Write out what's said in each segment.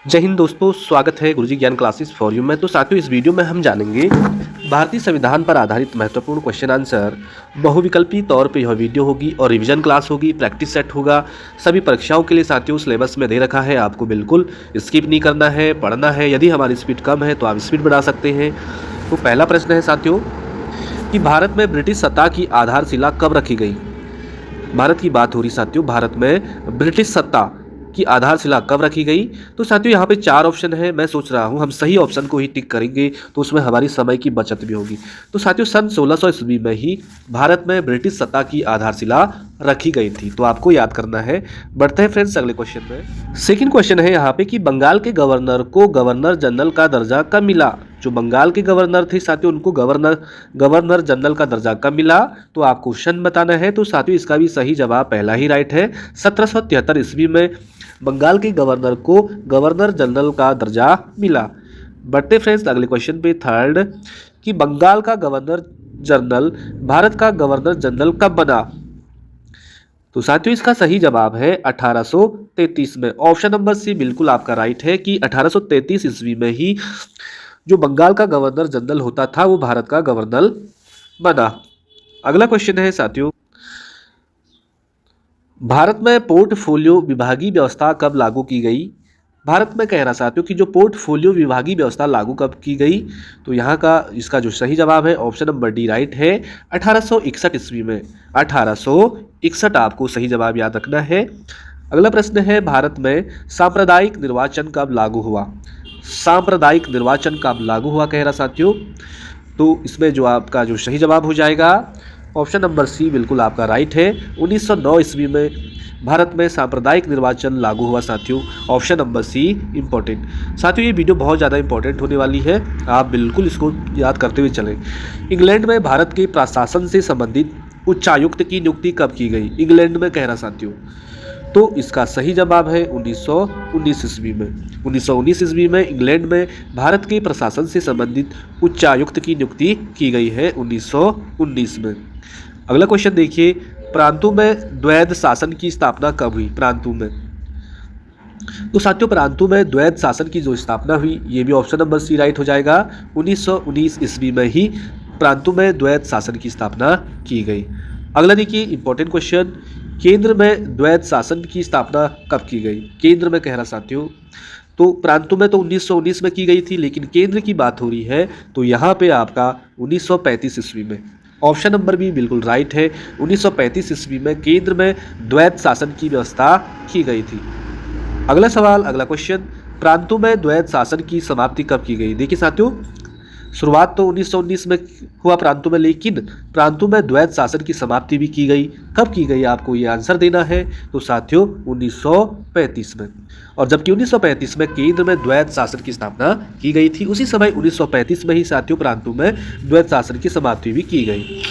जय हिंद दोस्तों, स्वागत है गुरुजी ज्ञान क्लासेस फॉर यू में। तो साथियों, इस वीडियो में हम जानेंगे भारतीय संविधान पर आधारित महत्वपूर्ण क्वेश्चन आंसर। बहुविकल्पी तौर पे यह वीडियो होगी और रिवीजन क्लास होगी, प्रैक्टिस सेट होगा सभी परीक्षाओं के लिए। साथियों, सिलेबस में दे रखा है, आपको बिल्कुल स्किप नहीं करना है, पढ़ना है। यदि हमारी स्पीड कम है तो आप स्पीड बढ़ा सकते हैं। तो पहला प्रश्न है साथियों कि भारत में ब्रिटिश सत्ता की आधारशिला कब रखी गई। भारत की बात हो रही साथियों, भारत में ब्रिटिश सत्ता की आधारशिला कब रखी गई। तो साथियों, यहाँ पे 4 ऑप्शन है। मैं सोच रहा हूँ हम सही ऑप्शन को ही टिक करेंगे तो उसमें हमारी समय की बचत भी होगी। तो साथियों, सन 1600 ईस्वी में ही भारत में ब्रिटिश सत्ता की आधारशिला रखी गई थी। तो आपको याद करना है। बढ़ते हैं फ्रेंड्स अगले क्वेश्चन में। सेकंड क्वेश्चन है यहाँ पे कि बंगाल के गवर्नर को गवर्नर जनरल का दर्जा कब मिला। जो बंगाल के गवर्नर थे साथियों, उनको गवर्नर जनरल का दर्जा कब मिला, तो आपको क्वेश्चन बताना है। तो साथियों, इसका भी सही जवाब पहला ही राइट है। 1773 ईस्वी में बंगाल के गवर्नर को गवर्नर जनरल का दर्जा मिला। बढ़ते फ्रेंड्स अगले क्वेश्चन पे, थर्ड कि बंगाल का गवर्नर जनरल भारत का गवर्नर जनरल कब बना। तो साथियों, इसका सही जवाब है 1833 में। ऑप्शन नंबर सी बिल्कुल आपका राइट है कि 1833 ईस्वी में ही जो बंगाल का गवर्नर जनरल होता था वो भारत का गवर्नर बना। अगला क्वेश्चन है साथियों, भारत में पोर्टफोलियो विभागीय व्यवस्था कब लागू की गई। भारत में कह रहा साथियों कि जो पोर्टफोलियो विभागीय व्यवस्था लागू कब की गई। तो यहाँ का इसका जो सही जवाब है ऑप्शन नंबर डी राइट है, 1861 ईस्वी में। 1861 आपको सही जवाब याद रखना है। अगला प्रश्न है, भारत में सांप्रदायिक निर्वाचन कब लागू हुआ। सांप्रदायिक निर्वाचन कब लागू हुआ कह रहा साथियों। तो इसमें जो आपका जो सही जवाब हो जाएगा ऑप्शन नंबर सी बिल्कुल आपका राइट है। 1909 ईस्वी में भारत में सांप्रदायिक निर्वाचन लागू हुआ साथियों। Option number C important. साथियों, ये वीडियो बहुत ज़्यादा इंपॉर्टेंट होने वाली है, आप बिल्कुल इसको याद करते हुए चलें। इंग्लैंड में भारत के प्रशासन से संबंधित उच्चायुक्त की नियुक्ति कब की गई। इंग्लैंड में कह रहा साथियों, तो इसका सही जवाब है 1919 ईस्वी में। 1919 ईस्वी में इंग्लैंड में भारत के प्रशासन से संबंधित उच्चायुक्त की नियुक्ति की गई है 1919 में। अगला क्वेश्चन देखिए, प्रांतों में द्वैध शासन की स्थापना कब हुई। प्रांतों में, तो साथियों प्रांतों में द्वैध शासन की जो स्थापना हुई, ये भी ऑप्शन नंबर सी राइट हो जाएगा। 1919 ईस्वी में ही प्रांतों में द्वैध शासन की स्थापना की गई। अगला देखिए इंपॉर्टेंट क्वेश्चन, केंद्र में द्वैध शासन की स्थापना कब की गई। केंद्र में कह रहा साथियों, तो प्रांतों में तो 1919 में की गई थी, लेकिन केंद्र की बात हो रही है तो यहाँ पे आपका 1935 ईस्वी में। ऑप्शन नंबर भी बिल्कुल राइट है। 1935 ईस्वी में केंद्र में द्वैध शासन की व्यवस्था की गई थी। अगला सवाल, अगला क्वेश्चन, प्रांतों में द्वैध शासन की समाप्ति कब की गई। देखिए साथियों, शुरुआत तो 1919 में हुआ प्रांतों में, लेकिन प्रांतों में द्वैध शासन की समाप्ति भी की गई। कब की गई आपको ये आंसर देना है। तो साथियों 1935 में। और जबकि 1935 में केंद्र में द्वैध शासन की स्थापना की गई थी, उसी समय 1935 में ही साथियों प्रांतों में द्वैध शासन की समाप्ति भी की गई।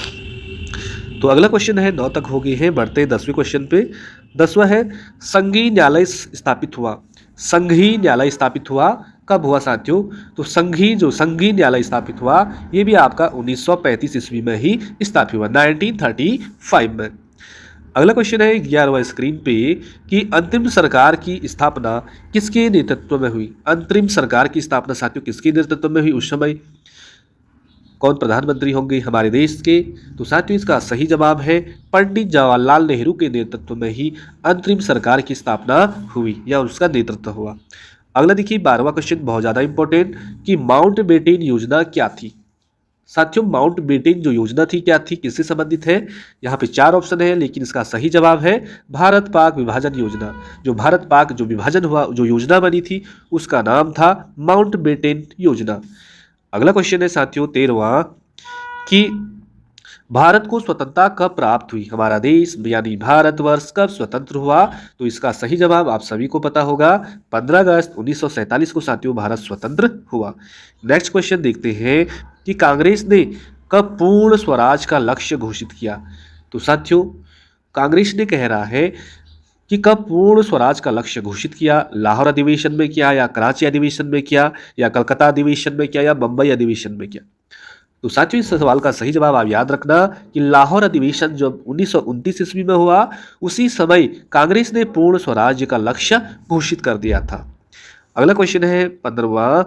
तो अगला क्वेश्चन है, 9 तक हो गए हैं। बढ़ते हैं 10वें क्वेश्चन पे। 10वां है, संघीय न्यायालय स्थापित हुआ। संघीय न्यायालय स्थापित हुआ कब हुआ साथियों। तो संघीय न्यायालय स्थापित हुआ, ये भी आपका 1935 ईस्वी में ही स्थापित हुआ, 1935 में। अगला क्वेश्चन है 11वां स्क्रीन पे कि अंतरिम सरकार की स्थापना किसके नेतृत्व में हुई। अंतरिम सरकार की स्थापना साथियों किसके नेतृत्व में हुई, उस समय कौन प्रधानमंत्री होंगे हमारे देश के। तो साथियों, इसका सही जवाब है पंडित जवाहरलाल नेहरू के नेतृत्व में ही अंतरिम सरकार की स्थापना हुई या उसका नेतृत्व हुआ। अगला देखिए 12वां क्वेश्चन, बहुत ज़्यादा इंपॉर्टेंट कि माउंट बेटेन योजना क्या थी। साथियों, माउंट बेटेन जो योजना थी क्या थी, किससे संबंधित है। यहाँ पे 4 ऑप्शन है, लेकिन इसका सही जवाब है भारत पाक विभाजन योजना। जो भारत पाक जो विभाजन हुआ, जो योजना बनी थी, उसका नाम था माउंट बेटेन योजना। अगला क्वेश्चन है साथियों 13वां कि भारत को स्वतंत्रता कब प्राप्त हुई। हमारा देश यानी भारतवर्ष कब स्वतंत्र हुआ। तो इसका सही जवाब आप सभी को पता होगा, 15 अगस्त 1947 को साथियों भारत स्वतंत्र हुआ। नेक्स्ट क्वेश्चन देखते हैं कि कांग्रेस ने कब पूर्ण स्वराज का लक्ष्य घोषित किया। तो साथियों, कांग्रेस ने कह रहा है कि कब पूर्ण स्वराज का लक्ष्य घोषित किया। लाहौर अधिवेशन में किया, या कराची अधिवेशन में किया, या कलकत्ता अधिवेशन में किया, या बम्बई अधिवेशन में किया। तो साथियों, इस सवाल का सही जवाब आप याद रखना कि लाहौर अधिवेशन जब 1929 ईस्वी में हुआ, उसी समय कांग्रेस ने पूर्ण स्वराज्य का लक्ष्य घोषित कर दिया था। अगला क्वेश्चन है 15वां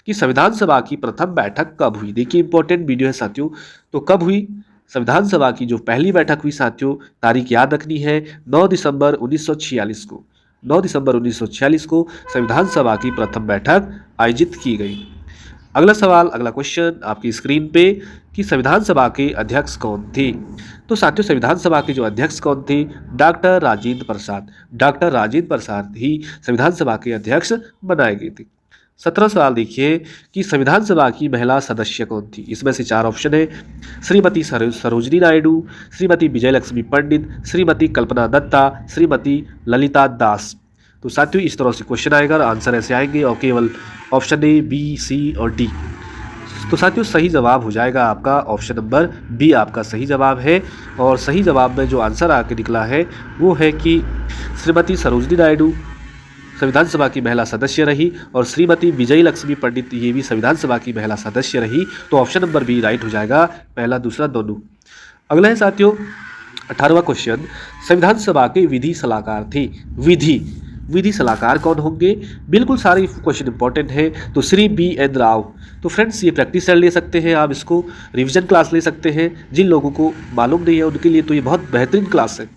कि संविधान सभा की प्रथम बैठक कब हुई। देखिए इंपॉर्टेंट वीडियो है साथियों। तो कब हुई संविधान सभा की जो पहली बैठक हुई साथियों, तारीख याद रखनी है 9 दिसंबर 1946 को। 9 दिसंबर 1946 को संविधान सभा की प्रथम बैठक आयोजित की गई। अगला सवाल, अगला क्वेश्चन आपकी स्क्रीन पे कि संविधान सभा के अध्यक्ष कौन थे। तो साथियों संविधान सभा के जो अध्यक्ष कौन थे, डॉक्टर राजेंद्र प्रसाद। डॉक्टर राजेंद्र प्रसाद ही संविधान सभा के अध्यक्ष बनाए गए थे। 17 सवाल देखिए कि संविधान सभा की महिला सदस्य कौन थी। इसमें से 4 ऑप्शन है, श्रीमती सरोजिनी नायडू, श्रीमती विजयलक्ष्मी पंडित, श्रीमती कल्पना दत्ता, श्रीमती ललिता दास। तो साथियों इस तरह से क्वेश्चन आएगा और आंसर ऐसे आएंगे और केवल ऑप्शन ए, बी, सी और डी। तो साथियों सही जवाब हो जाएगा आपका ऑप्शन नंबर बी आपका सही जवाब है। और सही जवाब में जो आंसर आके निकला है वो है कि श्रीमती सरोजिनी नायडू संविधान सभा की महिला सदस्य रही और श्रीमती विजय लक्ष्मी पंडित ये भी संविधान सभा की महिला सदस्य रही। तो ऑप्शन नंबर बी राइट हो जाएगा, पहला दूसरा दोनों। अगला है साथियों 18वां क्वेश्चन, संविधान सभा के विधि सलाहकार थे। विधि सलाहकार कौन होंगे, बिल्कुल सारे क्वेश्चन इंपॉर्टेंट है। तो श्री BN राव। तो फ्रेंड्स ये प्रैक्टिस ले सकते हैं आप, इसको रिवीजन क्लास ले सकते हैं। जिन लोगों को मालूम नहीं है उनके लिए तो ये बहुत बेहतरीन क्लास है।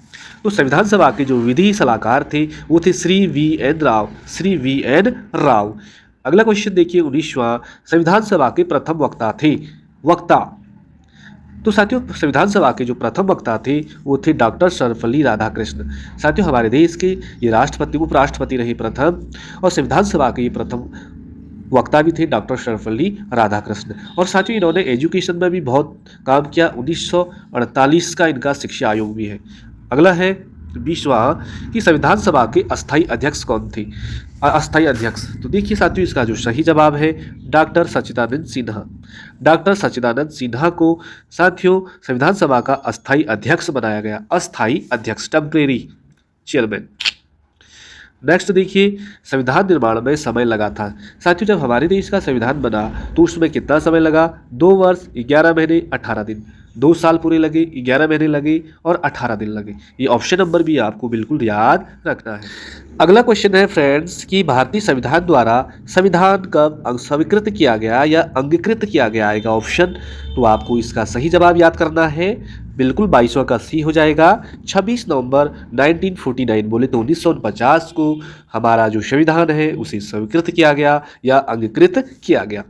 तो संविधान सभा के जो विधि सलाहकार थे वो थे श्री VN राव, श्री VN राव। अगला क्वेश्चन देखिए 19वां, संविधान सभा के प्रथम वक्ता थे। वक्ता, तो साथियों संविधान सभा के जो प्रथम वक्ता थे वो थे डॉक्टर सर्वपल्ली राधाकृष्ण। साथियों हमारे देश के ये राष्ट्रपति उपराष्ट्रपति रहे प्रथम और संविधान सभा के ये प्रथम वक्ता भी थे डॉक्टर सर्वपल्ली राधाकृष्ण। और साथियों इन्होंने एजुकेशन में भी बहुत काम किया। 1948 का इनका शिक्षा आयोग भी है। अगला है 20वां कि संविधान सभा के अस्थायी अध्यक्ष कौन थे। अस्थायी अध्यक्ष, तो देखिए साथियों इसका जो सही जवाब है डॉक्टर सच्चिदानंद सिन्हा। डॉक्टर सच्चिदानंद सिन्हा को साथियों संविधान सभा का अस्थायी अध्यक्ष बनाया गया। अस्थायी अध्यक्ष, टेम्परेरी चेयरमैन। नेक्स्ट देखिए संविधान निर्माण में समय लगा था। साथियों जब हमारे देश का संविधान बना तो उसमें कितना समय लगा, 2 वर्ष 11 महीने 18 दिन। 2 साल पूरे लगे, 11 महीने लगे और 18 दिन लगे। ये ऑप्शन नंबर भी आपको बिल्कुल याद रखना है। अगला क्वेश्चन है फ्रेंड्स कि भारतीय संविधान द्वारा संविधान कब स्वीकृत किया गया या अंगीकृत किया गया आएगा ऑप्शन। तो आपको इसका सही जवाब याद करना है, बिल्कुल 22वां का सी हो जाएगा। 26 नवंबर 1949 बोले तो 1949 को हमारा जो संविधान है उसे स्वीकृत किया गया या अंगीकृत किया गया।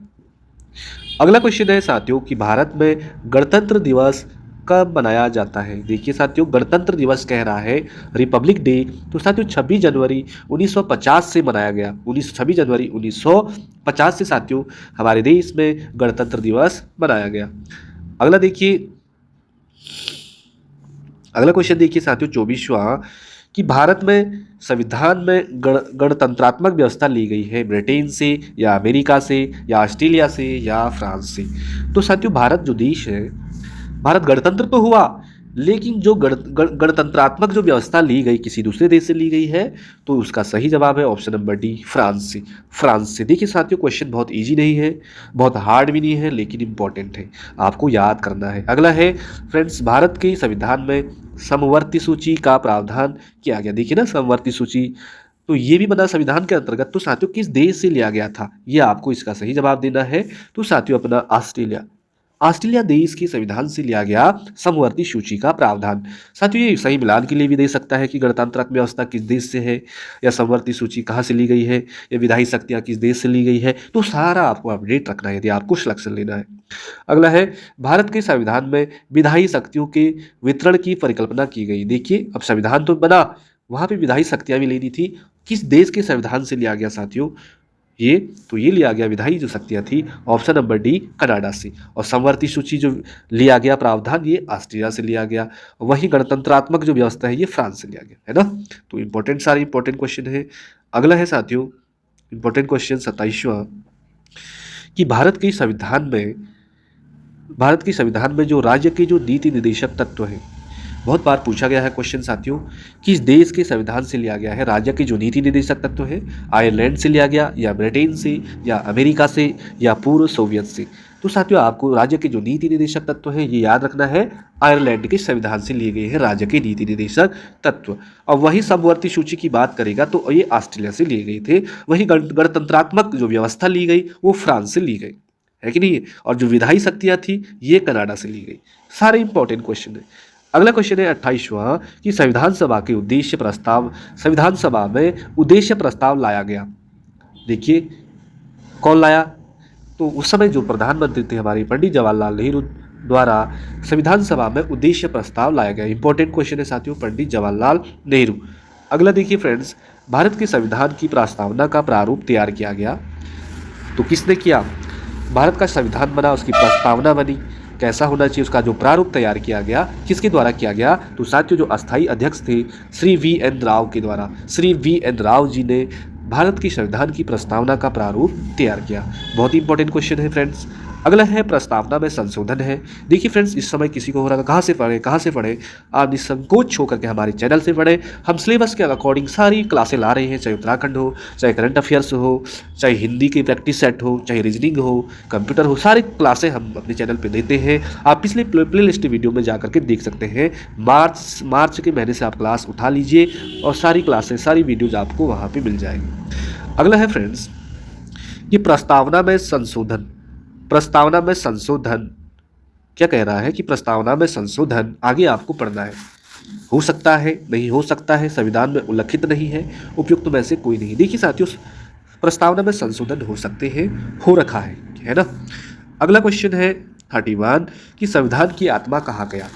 अगला क्वेश्चन है साथियों कि भारत में गणतंत्र दिवस कब मनाया जाता है। देखिए साथियों गणतंत्र दिवस कह रहा है रिपब्लिक डे, तो साथियों 26 जनवरी 1950 से मनाया गया। 26 जनवरी 1950 से साथियों हमारे देश में गणतंत्र दिवस मनाया गया। अगला देखिए, अगला क्वेश्चन देखिए साथियों 24वां कि भारत में संविधान में गणतंत्रात्मक व्यवस्था ली गई है ब्रिटेन से या अमेरिका से या ऑस्ट्रेलिया से या फ्रांस से। तो साथियों भारत जो देश है, भारत गणतंत्र तो हुआ लेकिन जो गणतंत्रात्मक जो व्यवस्था ली गई किसी दूसरे देश से ली गई है। तो उसका सही जवाब है ऑप्शन नंबर डी, फ्रांस से। फ्रांस से। देखिए साथियों क्वेश्चन बहुत इजी नहीं है, बहुत हार्ड भी नहीं है, लेकिन इंपॉर्टेंट है, आपको याद करना है। अगला है फ्रेंड्स भारत के संविधान में समवर्ती सूची का प्रावधान किया गया। देखिए ना समवर्ती सूची, तो ये भी बना संविधान के अंतर्गत। तो साथियों किस देश से लिया गया था, ये आपको इसका सही जवाब देना है। तो साथियों अपना ऑस्ट्रेलिया देश के संविधान से लिया गया समवर्ती सूची का प्रावधान। साथियों ये सही मिलान के लिए भी दे सकता है कि गणतंत्रात्मक व्यवस्था किस देश से है या समवर्ती सूची कहाँ से ली गई है या विधायी शक्तियाँ किस देश से ली गई है। तो सारा आपको अपडेट रखना है यदि आपको सिलेक्शन लेना है। अगला है भारत के संविधान में विधायी शक्तियों के वितरण की परिकल्पना की गई। देखिए अब संविधान तो बना, वहाँ पे विधायी शक्तियाँ भी लेनी थी। किस देश के संविधान से लिया गया साथियों, ये तो ये लिया गया विधायी जो शक्तियाँ थी ऑप्शन नंबर डी कनाडा से। और समवर्ती सूची जो लिया गया प्रावधान ये ऑस्ट्रेलिया से लिया गया। वही गणतंत्रात्मक जो व्यवस्था है ये फ्रांस से लिया गया है ना। तो इंपॉर्टेंट सारे इंपॉर्टेंट क्वेश्चन है। अगला है साथियों इंपॉर्टेंट क्वेश्चन 27वां कि भारत के संविधान में जो राज्य के जो नीति निर्देशक तत्व हैं, बहुत बार पूछा गया है क्वेश्चन साथियों, किस देश के संविधान से लिया गया है राज्य के जो नीति निर्देशक तत्व है। आयरलैंड से लिया गया या ब्रिटेन से या अमेरिका से या पूर्व सोवियत से। तो साथियों आपको राज्य के जो नीति निर्देशक तत्व हैं ये याद रखना है, आयरलैंड के संविधान से लिए गए हैं राज्य के नीति निर्देशक तत्व। और वही समवर्ती सूची की बात करेगा तो ये ऑस्ट्रेलिया से लिए गए थे। वही गणतंत्रात्मक जो व्यवस्था ली गई वो फ्रांस से ली गई, है कि नहीं। और जो विधायी शक्तियां थी ये कनाडा से ली गई। सारे इंपॉर्टेंट क्वेश्चन है। अगला क्वेश्चन है 28वां कि संविधान सभा के उद्देश्य प्रस्ताव, संविधान सभा में उद्देश्य प्रस्ताव लाया गया। देखिए कौन लाया, तो उस समय जो प्रधानमंत्री थे हमारे पंडित जवाहरलाल नेहरू द्वारा संविधान सभा में उद्देश्य प्रस्ताव लाया गया। इंपॉर्टेंट क्वेश्चन है साथियों, पंडित जवाहरलाल नेहरू। अगला देखिए फ्रेंड्स, भारत के संविधान की प्रस्तावना का प्रारूप तैयार किया गया, तो किसने किया। भारत का संविधान बना, उसकी प्रस्तावना बनी, कैसा होना चाहिए उसका जो प्रारूप तैयार किया गया, किसके द्वारा किया गया, तो साथियों जो अस्थायी अध्यक्ष थे श्री वी.एन. राव के द्वारा। श्री वी.एन. राव जी ने भारत की संविधान की प्रस्तावना का प्रारूप तैयार किया। बहुत ही इंपॉर्टेंट क्वेश्चन है फ्रेंड्स। अगला है प्रस्तावना में संशोधन है। देखिए फ्रेंड्स, इस समय किसी को हो रहा है कहाँ से पढ़े, आप निसंकोच होकर के हमारे चैनल से पढ़े। हम सिलेबस के अकॉर्डिंग सारी क्लासें ला रहे हैं, चाहे उत्तराखंड हो, चाहे करंट अफेयर्स हो, चाहे हिंदी की प्रैक्टिस सेट हो, चाहे रीजनिंग हो, कंप्यूटर हो, सारी क्लासें हम अपने चैनल पर देते हैं। आप पिछले प्ले लिस्ट वीडियो में जा करके देख सकते हैं। मार्च के महीने से आप क्लास उठा लीजिए और सारी क्लासें, सारी वीडियोज आपको वहाँ पर मिल जाएंगी। अगला है फ्रेंड्स कि प्रस्तावना में संशोधन। प्रस्तावना में संशोधन क्या कह रहा है कि प्रस्तावना में संशोधन आगे आपको पढ़ना है। हो सकता है, नहीं हो सकता है, संविधान में उल्लिखित नहीं है, उपयुक्त में से कोई नहीं। देखिए साथियों, प्रस्तावना में संशोधन हो सकते हैं, हो रखा है ना। अगला क्वेश्चन है 31 कि संविधान की आत्मा कहा गया।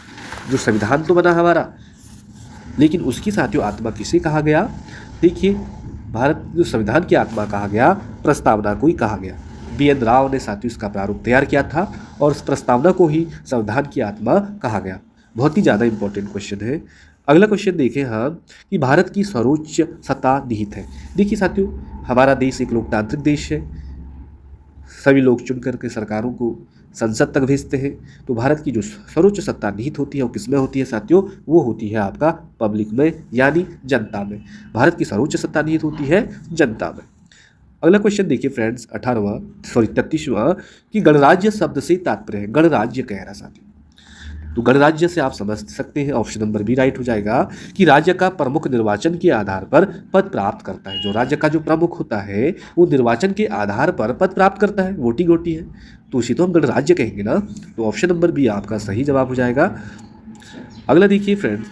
जो संविधान तो बना हमारा, लेकिन उसकी साथियों आत्मा किसे कहा गया। देखिए भारत जो संविधान की आत्मा कहा गया, प्रस्तावना को ही कहा गया। वी.एन. राव ने साथियों इसका प्रारूप तैयार किया था और उस प्रस्तावना को ही संविधान की आत्मा कहा गया। बहुत ही ज़्यादा इंपॉर्टेंट क्वेश्चन है। अगला क्वेश्चन देखें हम कि भारत की सर्वोच्च सत्ता निहित है। देखिए साथियों, हमारा देश एक लोकतांत्रिक देश है, सभी लोग चुन करके सरकारों को संसद तक भेजते हैं। तो भारत की जो सर्वोच्च सत्ता निहित होती है वो किसमें होती है साथियों, वो होती है आपका पब्लिक में, यानी जनता में। भारत की सर्वोच्च सत्ता निहित होती है जनता में। अगला क्वेश्चन देखिए फ्रेंड्स 33वां कि गणराज्य शब्द से तात्पर्य है। गणराज्य कह रहा साथियों, तो गणराज्य से आप समझ सकते हैं, ऑप्शन नंबर बी राइट हो जाएगा कि राज्य का प्रमुख निर्वाचन के आधार पर पद प्राप्त करता है। जो राज्य का जो प्रमुख होता है वो निर्वाचन के आधार पर पद प्राप्त करता है, वोटिंग होती है, तो उसी तो हम गणराज्य कहेंगे ना। तो ऑप्शन नंबर बी आपका सही जवाब हो जाएगा। अगला देखिए फ्रेंड्स,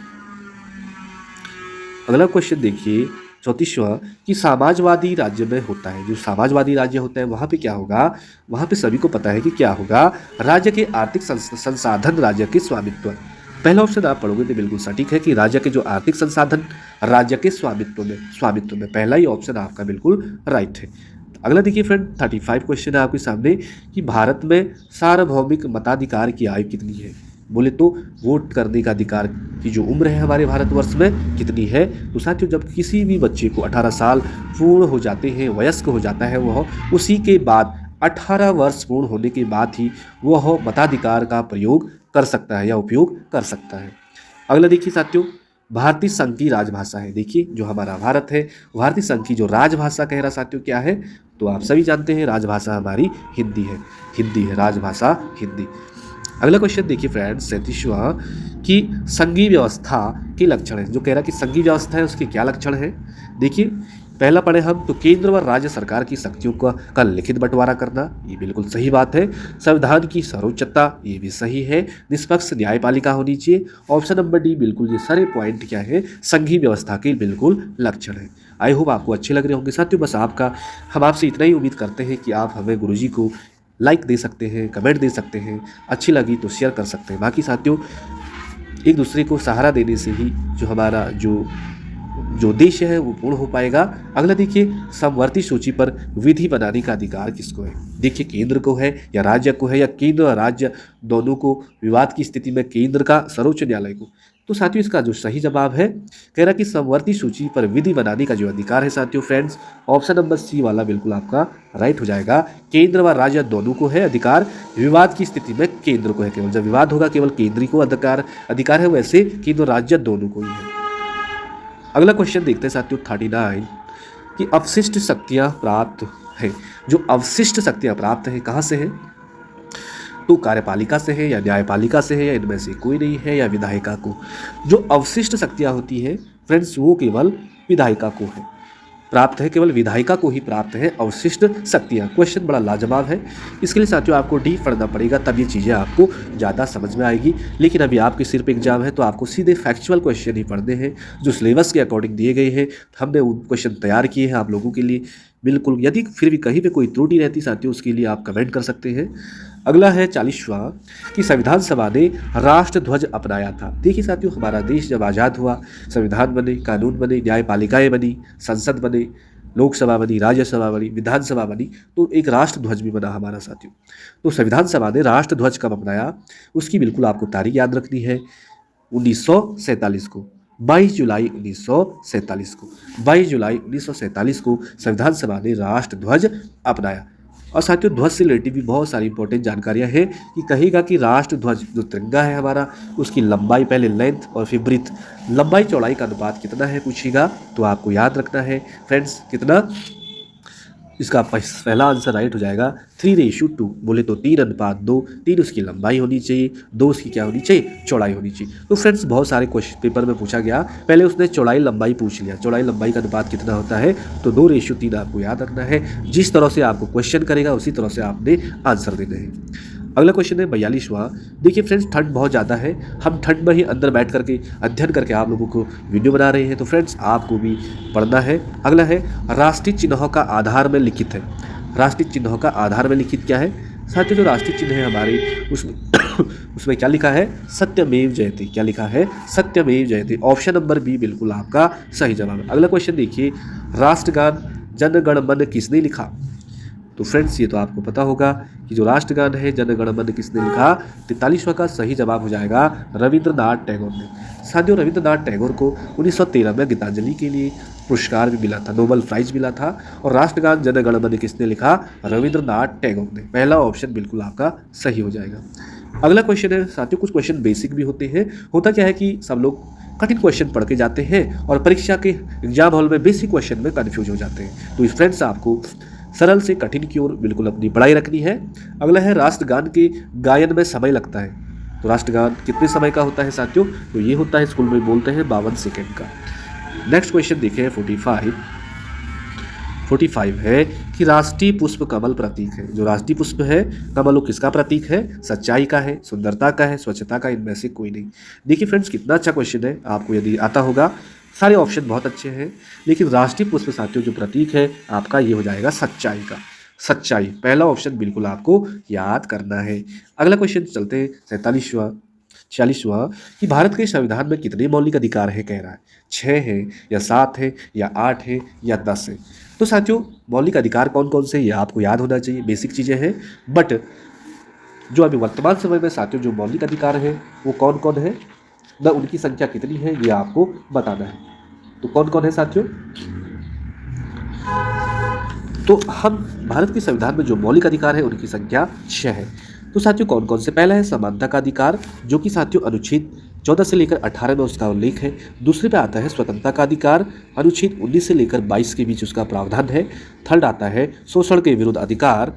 अगला क्वेश्चन देखिए 34वां कि समाजवादी राज्य में होता है। जो समाजवादी राज्य होता है वहाँ पे क्या होगा, वहाँ पे सभी को पता है कि क्या होगा, राज्य के आर्थिक संसाधन राज्य के स्वामित्व। पहला ऑप्शन आप पढ़ोगे तो बिल्कुल सटीक है कि राज्य के जो आर्थिक संसाधन राज्य के स्वामित्व में पहला ही ऑप्शन आपका बिल्कुल राइट है। अगला देखिए फ्रेंड 35 क्वेश्चन है आपके सामने कि भारत में सार्वभौमिक मताधिकार की आयु कितनी है। बोले तो वोट करने का अधिकार की जो उम्र है हमारे भारतवर्ष में कितनी है, तो साथियों जब किसी भी बच्चे को 18 साल पूर्ण हो जाते हैं, वयस्क हो जाता है वह, उसी के बाद 18 वर्ष पूर्ण होने के बाद ही वह मताधिकार का प्रयोग कर सकता है या उपयोग कर सकता है। अगला देखिए साथियों, भारतीय संघ की राजभाषा है। देखिए जो हमारा भारत है, भारतीय संघ की जो राजभाषा कह रहा साथियों क्या है, तो आप सभी जानते हैं राजभाषा हमारी हिंदी है, राजभाषा हिंदी। अगला क्वेश्चन देखिए फ्रेंड्स 37वां कि संघीय व्यवस्था के लक्षण है। जो कह रहा कि संघीय व्यवस्था है उसके क्या लक्षण है। देखिए पहला पढ़े हम तो केंद्र व राज्य सरकार की शक्तियों का लिखित बंटवारा करना, ये बिल्कुल सही बात है। संविधान की सर्वोच्चता, ये भी सही है। निष्पक्ष न्यायपालिका होनी चाहिए। ऑप्शन नंबर डी बिल्कुल ये सारे पॉइंट क्या है, संघीय व्यवस्था के बिल्कुल लक्षण है। आई होप आपको अच्छे लग रहे होंगे साथियों। बस हम आपसे इतना ही उम्मीद करते हैं कि आप हमें गुरुजी को लाइक दे सकते हैं, कमेंट दे सकते हैं, अच्छी लगी तो शेयर कर सकते हैं। बाकी साथियों एक दूसरे को सहारा देने से ही जो हमारा जो देश है वो पूर्ण हो पाएगा। अगला देखिए समवर्ती सूची पर विधि बनाने का अधिकार किसको है। देखिए केंद्र को है या राज्य को है, या केंद्र और राज्य दोनों को, विवाद की स्थिति में केंद्र का, सर्वोच्च न्यायालय को। तो साथियों इसका जो सही जवाब है, कह रहा कि समवर्ती सूची पर विधि बनाने का जो अधिकार है साथियों फ्रेंड्स, ऑप्शन नंबर सी वाला बिल्कुल आपका राइट हो जाएगा। केंद्र व राज्य दोनों को है अधिकार, विवाद की स्थिति में केंद्र को है केवल। जब विवाद होगा केवल केंद्र को अधिकार है, वैसे केंद्र और राज्य दोनों को ही है। अगला क्वेश्चन देखते हैं साथियों 39 कि अवशिष्ट शक्तियाँ प्राप्त है। जो अवशिष्ट शक्तियाँ प्राप्त हैं कहाँ से है, तो कार्यपालिका से है या न्यायपालिका से है या इनमें से कोई नहीं है या विधायिका को। जो अवशिष्ट शक्तियाँ होती हैं फ्रेंड्स वो केवल विधायिका को है प्राप्त है, केवल विधायिका को ही प्राप्त है अवशिष्ट शक्तियाँ। क्वेश्चन बड़ा लाजवाब है, इसके लिए साथियों आपको डीप पढ़ना पड़ेगा, तब ये चीज़ें आपको ज़्यादा समझ में आएगी। लेकिन अभी आपके सिर पे एग्जाम है तो आपको सीधे फैक्चुअल क्वेश्चन ही पढ़ने हैं जो सिलेबस के अकॉर्डिंग दिए गए हैं। हमने वो क्वेश्चन तैयार किए हैं आप लोगों के लिए बिल्कुल। यदि फिर भी कहीं पे कोई त्रुटि रहती साथियों उसके लिए आप कमेंट कर सकते हैं। अगला है 40वां कि संविधान सभा ने राष्ट्र ध्वज अपनाया था। देखिए साथियों, हमारा देश जब आज़ाद हुआ, संविधान बने, कानून बने, न्यायपालिकाएं बनी, संसद बने, लोकसभा बनी, राज्यसभा बनी, विधानसभा बनी, तो एक राष्ट्र ध्वज भी बना हमारा साथियों। तो संविधान सभा ने राष्ट्र ध्वज कब अपनाया उसकी बिल्कुल आपको तारीख याद रखनी है। 1947 को, 22 जुलाई 1947 को, 22 जुलाई 1947 को संविधान सभा ने राष्ट्र ध्वज अपनाया। और साथियों ध्वज से रिलेटेड भी बहुत सारी इंपॉर्टेंट जानकारियां हैं कि कहेगा कि राष्ट्र ध्वज जो तिरंगा है हमारा उसकी लंबाई, पहले लेंथ और फिर ब्रीथ, लंबाई चौड़ाई का अनुपात कितना है पूछेगा तो आपको याद रखना है फ्रेंड्स कितना। इसका पहला आंसर राइट हो जाएगा 3:2, बोले तो 3:2। 3 उसकी लंबाई होनी चाहिए, 2 उसकी क्या होनी चाहिए, चौड़ाई होनी चाहिए। तो फ्रेंड्स बहुत सारे क्वेश्चन पेपर में पूछा गया, पहले उसने चौड़ाई लंबाई पूछ लिया, चौड़ाई लंबाई का अनुपात कितना होता है तो 2:3 आपको याद रखना है। जिस तरह से आपको क्वेश्चन करेगा उसी तरह से आपने आंसर देने हैं। अगला क्वेश्चन है 42वां। देखिए फ्रेंड्स ठंड बहुत ज़्यादा है, हम ठंड में ही अंदर बैठ करके अध्ययन करके आप लोगों को वीडियो बना रहे हैं, तो फ्रेंड्स आपको भी पढ़ना है। अगला है राष्ट्रीय चिन्हों का आधार में लिखित है। राष्ट्रीय चिन्हों का आधार में लिखित क्या है साथियों? जो राष्ट्रीय चिन्ह है हमारे उसमें क्या लिखा है? सत्यमेव जयते। क्या लिखा है? सत्यमेव जयते। ऑप्शन नंबर बी बिल्कुल आपका सही जवाब है। अगला क्वेश्चन देखिए, राष्ट्रगान जन गण मन किसने लिखा? तो फ्रेंड्स ये तो आपको पता होगा कि जो राष्ट्रगान है जन गण मन किसने लिखा? 43वां का सही जवाब हो जाएगा रविंद्रनाथ टैगोर ने। साथियों रविंद्रनाथ टैगोर को 1913 में गीतांजलि के लिए पुरस्कार भी मिला था, नोबेल प्राइज मिला था। और राष्ट्रगान जन गण मन किसने लिखा? रविंद्रनाथ टैगोर ने। पहला ऑप्शन बिल्कुल आपका सही हो जाएगा। अगला क्वेश्चन है साथियों, कुछ क्वेश्चन बेसिक भी होते हैं। होता क्या है कि सब लोग कठिन क्वेश्चन पढ़ के जाते हैं और परीक्षा के एग्जाम हॉल में बेसिक क्वेश्चन में कन्फ्यूज हो जाते हैं। तो फ्रेंड्स आपको सरल से कठिन की ओर बिल्कुल अपनी पढ़ाई रखनी है। अगला है राष्ट्रगान के गायन में समय लगता है। तो राष्ट्रगान कितने समय का होता है साथियों? तो ये होता है, स्कूल में बोलते हैं 52 सेकेंड का। नेक्स्ट क्वेश्चन देखिए 45 है कि राष्ट्रीय पुष्प कमल प्रतीक है। जो राष्ट्रीय पुष्प है कमल वो किसका प्रतीक है? सच्चाई का है, सुंदरता का है, स्वच्छता का, इनमें से कोई नहीं। देखिए फ्रेंड्स कितना अच्छा क्वेश्चन है, आपको यदि आता होगा। सारे ऑप्शन बहुत अच्छे हैं, लेकिन राष्ट्रीय पुष्प साथियों जो प्रतीक है आपका ये हो जाएगा सच्चाई का। सच्चाई पहला ऑप्शन बिल्कुल आपको याद करना है। अगला क्वेश्चन चलते हैं 46वां कि भारत के संविधान में कितने मौलिक अधिकार है कह रहा है? 6 है या 7 है या 8 है या 10 है? तो साथियों मौलिक अधिकार कौन कौन से ये आपको याद होना चाहिए, बेसिक चीज़ें हैं। बट जो अभी वर्तमान समय में साथियों जो मौलिक अधिकार है वो कौन कौन है न उनकी संख्या कितनी है ये आपको बताना है। तो कौन कौन है साथियों? तो हम भारत के संविधान में जो मौलिक अधिकार है उनकी संख्या 6 है। तो साथियों कौन कौन से? पहला है समानता का अधिकार, जो कि साथियों अनुच्छेद 14 से लेकर 18 में उसका उल्लेख है। दूसरे पे आता है स्वतंत्रता का अधिकार, अनुच्छेद 19 से लेकर 22 के बीच उसका प्रावधान है। थर्ड आता है शोषण के विरुद्ध अधिकार,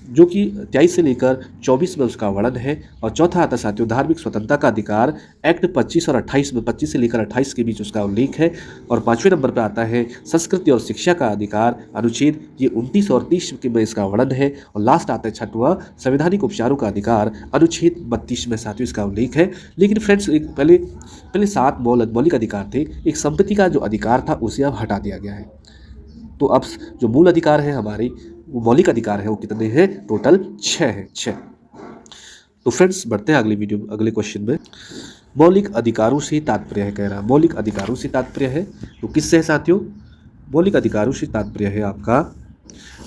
जो कि 23 से लेकर 24 में उसका वर्णन है। और चौथा आता है साथियों धार्मिक स्वतंत्रता का अधिकार, एक्ट 25 और 28 में 25 से लेकर 28 के बीच उसका उल्लेख है। और 5वें नंबर पर आता है संस्कृति और शिक्षा का अधिकार, अनुच्छेद ये 29 और 30 में इसका वर्णन है। और लास्ट आता है 6वां संवैधानिक उपचारों का अधिकार, अनुच्छेद 32 में साथियों इसका उल्लेख है। लेकिन फ्रेंड्स एक पहले 7 मौलिक अधिकार थे, एक संपत्ति का जो अधिकार था उसे अब हटा दिया गया है। तो अब जो मूल अधिकार है हमारे वो मौलिक अधिकार है वो कितने हैं? टोटल 6 है, 6। तो फ्रेंड्स बढ़ते हैं अगले क्वेश्चन में। मौलिक अधिकारों से तात्पर्य है कह रहा है, मौलिक अधिकारों से तात्पर्य है तो किससे है साथियों? मौलिक अधिकारों से तात्पर्य है आपका,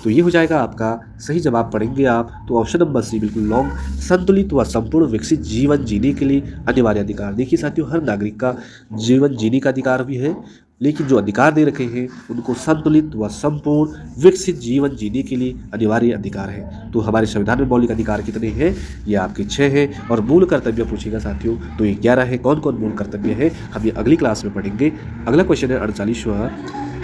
तो ये हो जाएगा आपका सही जवाब पढ़ेंगे आप तो ऑप्शन नंबर सी बिल्कुल लॉन्ग, संतुलित व संपूर्ण विकसित जीवन जीने के लिए अनिवार्य अधिकार। देखिए साथियों हर नागरिक का जीवन जीने का अधिकार भी है, लेकिन जो अधिकार दे रखे हैं उनको संतुलित व संपूर्ण विकसित जीवन जीने के लिए अनिवार्य अधिकार है। तो हमारे संविधान में मौलिक अधिकार कितने हैं? ये आपके 6 हैं। और मूल कर्तव्य पूछेगा साथियों तो ये 11 है। कौन कौन मूल कर्तव्य है हम ये अगली क्लास में पढ़ेंगे। अगला क्वेश्चन है 48वां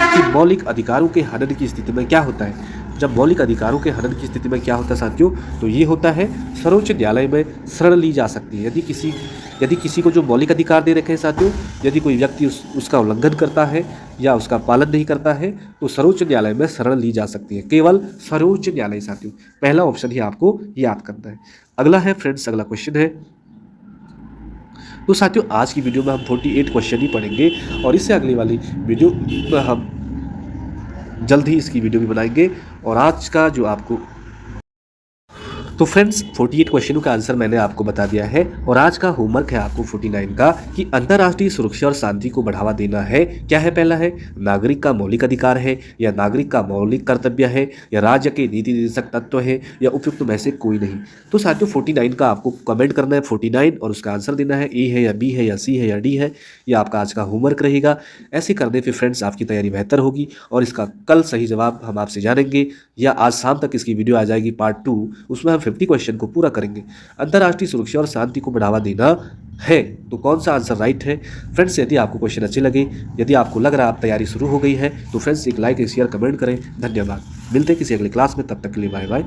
कि मौलिक अधिकारों के हनन की स्थिति में क्या होता है? जब मौलिक अधिकारों के हनन की स्थिति में क्या होता है साथियों, तो ये होता है सर्वोच्च न्यायालय में शरण ली जा सकती है। यदि किसी को जो मौलिक अधिकार दे रखे हैं साथियों, यदि कोई व्यक्ति उसका उल्लंघन करता है या उसका पालन नहीं करता है, तो सर्वोच्च न्यायालय में शरण ली जा सकती है। केवल सर्वोच्च न्यायालय साथियों, पहला ऑप्शन ही आपको याद करना है। अगला है फ्रेंड्स, अगला क्वेश्चन है, तो साथियों आज की वीडियो में हम 48 क्वेश्चन ही पढ़ेंगे और इससे अगली वाली वीडियो में हम जल्द ही इसकी वीडियो भी बनाएंगे। और आज का जो आपको, तो फ्रेंड्स 48 क्वेश्चनों का आंसर मैंने आपको बता दिया है और आज का होमवर्क है आपको 49 का कि अंतर्राष्ट्रीय सुरक्षा और शांति को बढ़ावा देना है। क्या है? पहला है नागरिक का मौलिक अधिकार है, या नागरिक का मौलिक कर्तव्य है, या राज्य के नीति निर्देशक तत्व है, या उपयुक्त में से कोई नहीं। तो साथियों 49 का आपको कमेंट करना है 49 और उसका आंसर देना है, ए है या बी है या सी है या डी है। यह आपका आज का होमवर्क रहेगा। ऐसे करने पर फ्रेंड्स आपकी तैयारी बेहतर होगी और इसका कल सही जवाब हम आपसे जानेंगे, या आज शाम तक इसकी वीडियो आ जाएगी पार्ट 2, उसमें हम 50 क्वेश्चन को पूरा करेंगे। अंतर्राष्ट्रीय सुरक्षा और शांति को बढ़ावा देना है, तो कौन सा आंसर राइट है? फ्रेंड्स यदि आपको क्वेश्चन अच्छे लगे, यदि आपको लग रहा है आप तैयारी शुरू हो गई है, तो फ्रेंड्स एक लाइक, एक शेयर, कमेंट करें। धन्यवाद। मिलते हैं किसी अगले क्लास में, तब तक के लिए बाय बाय।